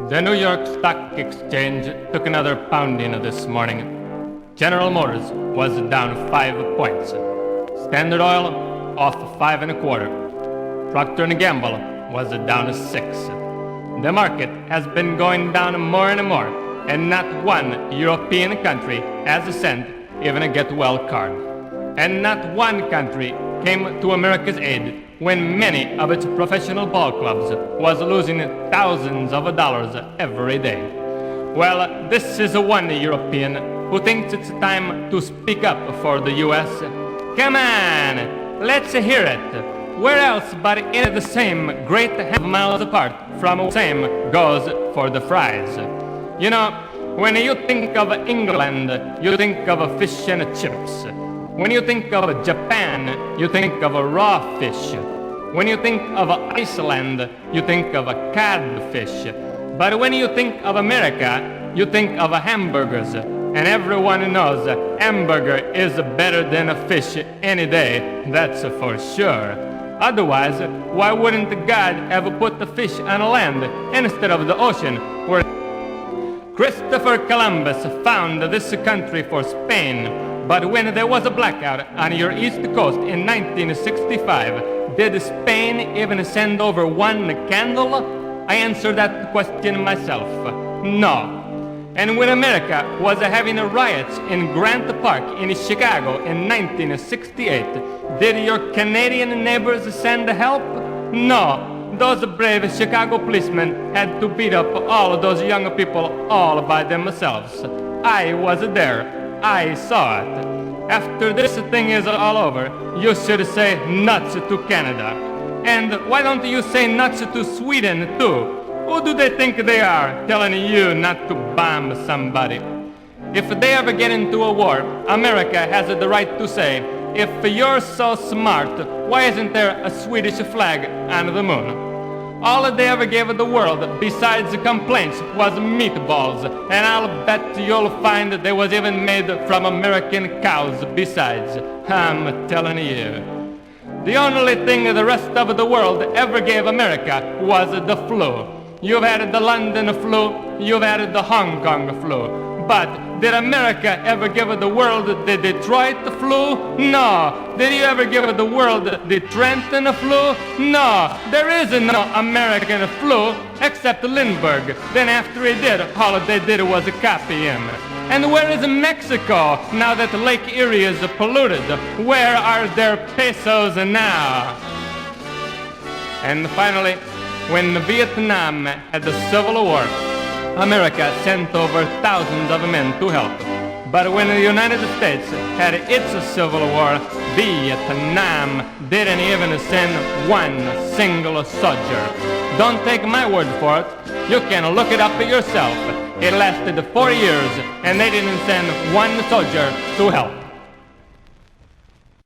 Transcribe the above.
The New York Stock Exchange took another pounding this morning. General Motors was down 5 points. Standard Oil off 5 1/4. Procter & Gamble was down 6. The market has been going down more and more, and not one European country has sent even a get well card. And not one country came to America's aid when many of its professional ball clubs was losing thousands of dollars every day. Well, this is one European who thinks it's time to speak up for the U.S. Come on, let's hear it. Where else but in the same great half miles apart from the same goes for the fries. You know, when you think of England, you think of fish and chips. When you think of Japan, you think of raw fish. When you think of Iceland, you think of codfish. But when you think of America, you think of hamburgers. And everyone knows hamburger is better than a fish any day, that's for sure. Otherwise, why wouldn't God have put the fish on land instead of the ocean where Christopher Columbus found this country for Spain? But when there was a blackout on your east coast in 1965, did Spain even send over one candle? I answered that question myself. No. And when America was having riots in Grant Park in Chicago in 1968, did your Canadian neighbors send help? No. Those brave Chicago policemen had to beat up all those young people all by themselves. I was there. I saw it. After this thing is all over, you should say nuts to Canada. And why don't you say nuts to Sweden too? Who do they think they are, telling you not to bomb somebody? If they ever get into a war, America has the right to say, if you're so smart, why isn't there a Swedish flag on the moon? All they ever gave the world, besides complaints, was meatballs, and I'll bet you'll find they was even made from American cows besides. I'm telling you. The only thing the rest of the world ever gave America was the flu. You've had the London flu, you've had the Hong Kong flu. But did America ever give the world the Detroit flu? No. Did you ever give the world the Trenton flu? No. There is no American flu except Lindbergh. Then after he did, all they did was copy him. And where is Mexico now that Lake Erie is polluted? Where are their pesos now? And finally, when Vietnam had the Civil War, America sent over thousands of men to help. But when the United States had its Civil War, Vietnam didn't even send one single soldier. Don't take my word for it. You can look it up yourself. It lasted 4 years, and they didn't send one soldier to help.